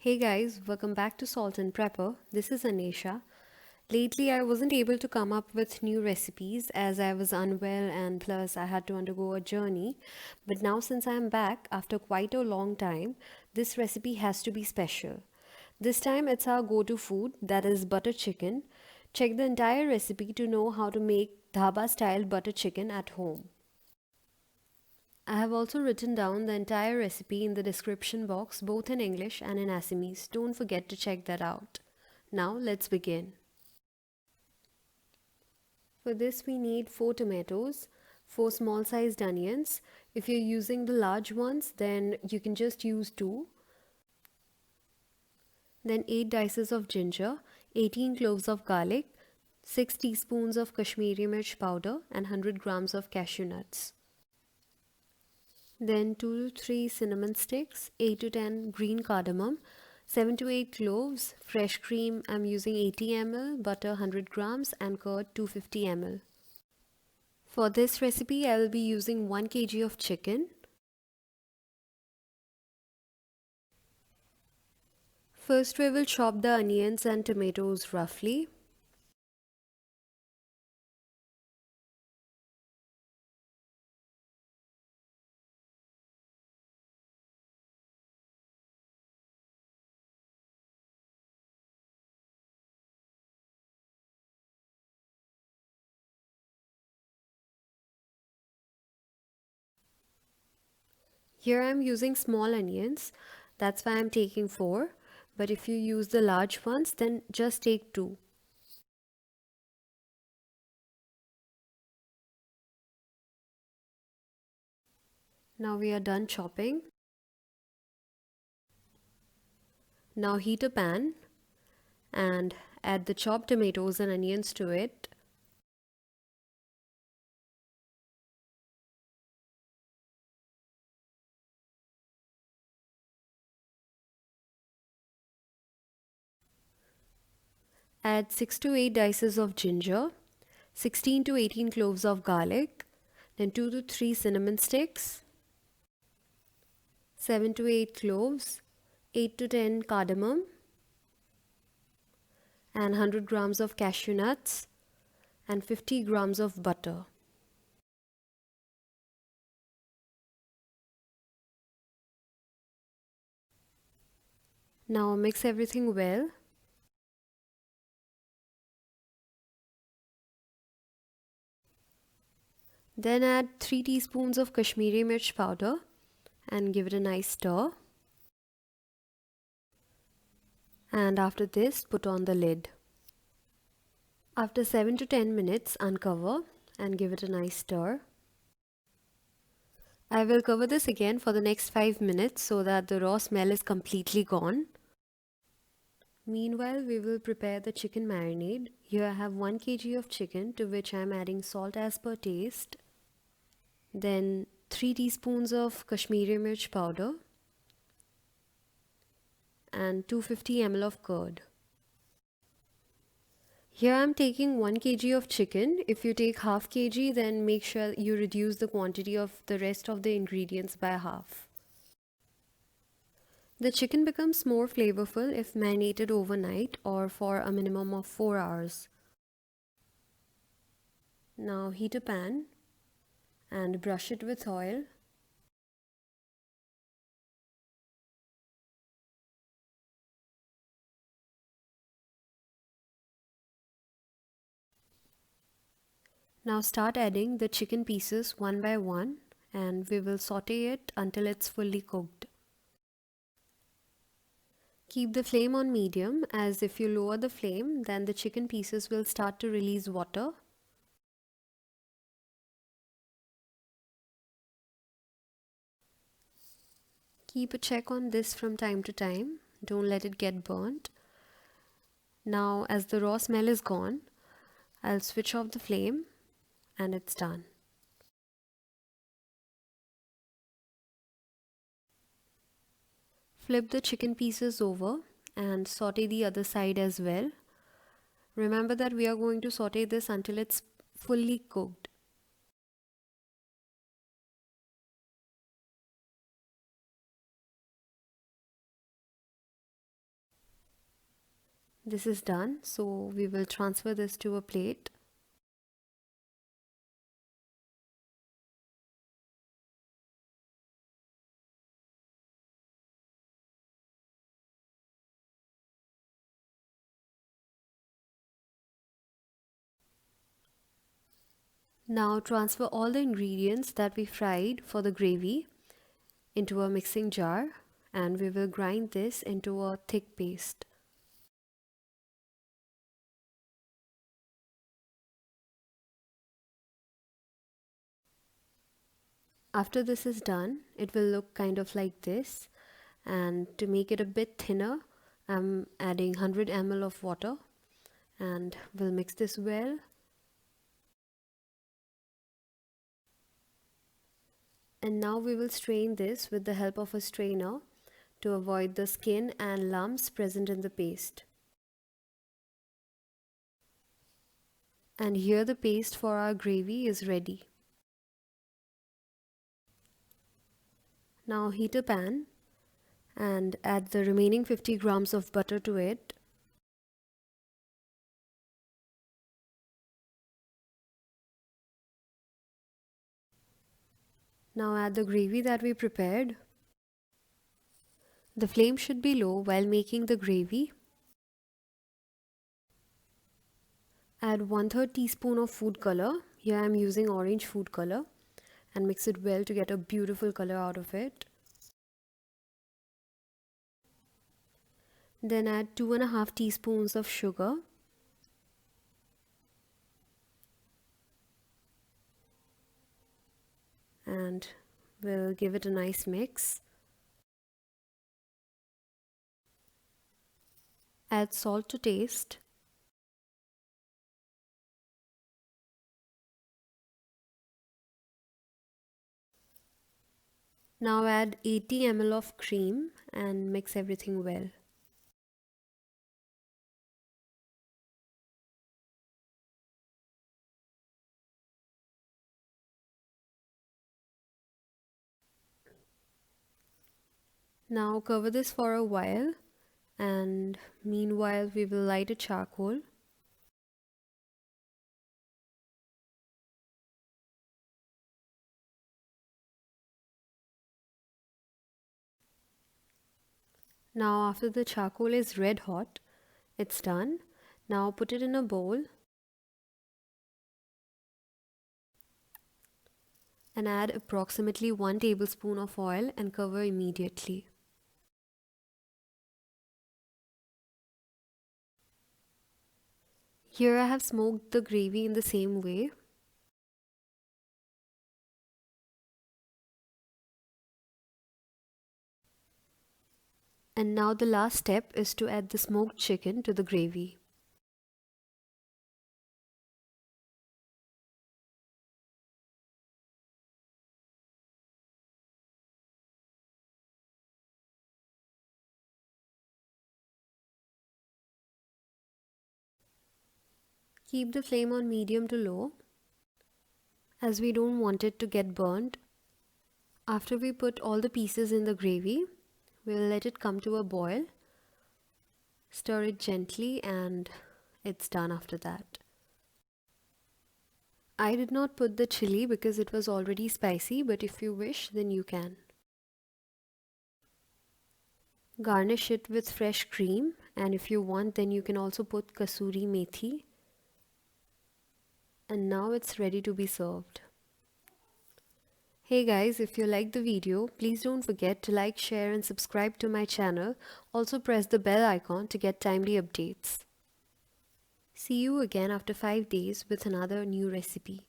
Hey guys, welcome back to Salt and Prepper. This is Anisha. Lately, I wasn't able to come up with new recipes as I was unwell and plus I had to undergo a journey. But now, since I'm back after quite a long time, this recipe has to be special. This time, it's our go to food, that is butter chicken. Check the entire recipe to know how to make Dhaba style butter chicken at home. I have also written down the entire recipe in the description box, both in English and in Assamese. Don't forget to check that out. Now let's begin. For this we need 4 tomatoes, 4 small sized onions. If you're using the large ones, then you can just use 2. Then 8 dices of ginger, 18 cloves of garlic, 6 teaspoons of Kashmiri Mirch powder and 100 grams of cashew nuts. Then 2 to 3 cinnamon sticks, 8 to 10 green cardamom, 7 to 8 cloves, fresh cream I'm using 80 ml, butter 100 grams and curd 250 ml. For this recipe I will be using 1 kg of chicken. First we will chop the onions and tomatoes roughly. Here I am using small onions, that's why I am taking 4, but if you use the large ones then just take 2. Now we are done chopping. Now heat a pan and add the chopped tomatoes and onions to it. Add 6 to 8 dices of ginger, 16 to 18 cloves of garlic, then 2 to 3 cinnamon sticks, 7 to 8 cloves, 8 to 10 cardamom, and 100 grams of cashew nuts, and 50 grams of butter. Now mix everything well. Then add 3 teaspoons of Kashmiri Mirch powder and give it a nice stir. And after this, put on the lid. After 7 to 10 minutes, uncover and give it a nice stir. I will cover this again for the next 5 minutes so that the raw smell is completely gone. Meanwhile, we will prepare the chicken marinade. Here I have 1 kg of chicken to which I am adding salt as per taste. Then 3 teaspoons of Kashmiri Mirch powder and 250 ml of curd. Here I am taking 1 kg of chicken. If you take half kg, then make sure you reduce the quantity of the rest of the ingredients by half. The chicken becomes more flavorful if marinated overnight or for a minimum of 4 hours. Now heat a pan and brush it with oil. Now start adding the chicken pieces one by one and we will saute it until it's fully cooked. Keep the flame on medium, as if you lower the flame then the chicken pieces will start to release water. Keep a check on this from time to time, don't let it get burnt. Now as the raw smell is gone, I'll switch off the flame and it's done. Flip the chicken pieces over and saute the other side as well. Remember that we are going to saute this until it's fully cooked. This is done, so we will transfer this to a plate. Now transfer all the ingredients that we fried for the gravy into a mixing jar, and we will grind this into a thick paste. After this is done, it will look kind of like this, and to make it a bit thinner, I'm adding 100 ml of water, and we'll mix this well. And now we will strain this with the help of a strainer to avoid the skin and lumps present in the paste. And here the paste for our gravy is ready. Now heat a pan and add the remaining 50 grams of butter to it. Now add the gravy that we prepared. The flame should be low while making the gravy. Add 1/3 teaspoon of food color. Here I am using orange food color, and mix it well to get a beautiful color out of it. Then add 2.5 teaspoons of sugar. And we'll give it a nice mix. Add salt to taste. Now add 80 ml of cream and mix everything well. Now cover this for a while, and meanwhile we will light a charcoal. Now after the charcoal is red hot, it's done. Now put it in a bowl and add approximately 1 tablespoon of oil and cover immediately. Here I have smoked the gravy in the same way. And now the last step is to add the smoked chicken to the gravy. Keep the flame on medium to low, as we don't want it to get burnt. After we put all the pieces in the gravy, we'll let it come to a boil. Stir it gently and it's done after that. I did not put the chili because it was already spicy, but if you wish, then you can. Garnish it with fresh cream, and if you want, then you can also put kasuri methi. And now it's ready to be served. Hey guys, if you liked the video, please don't forget to like, share and subscribe to my channel. Also press the bell icon to get timely updates. See you again after 5 days with another new recipe.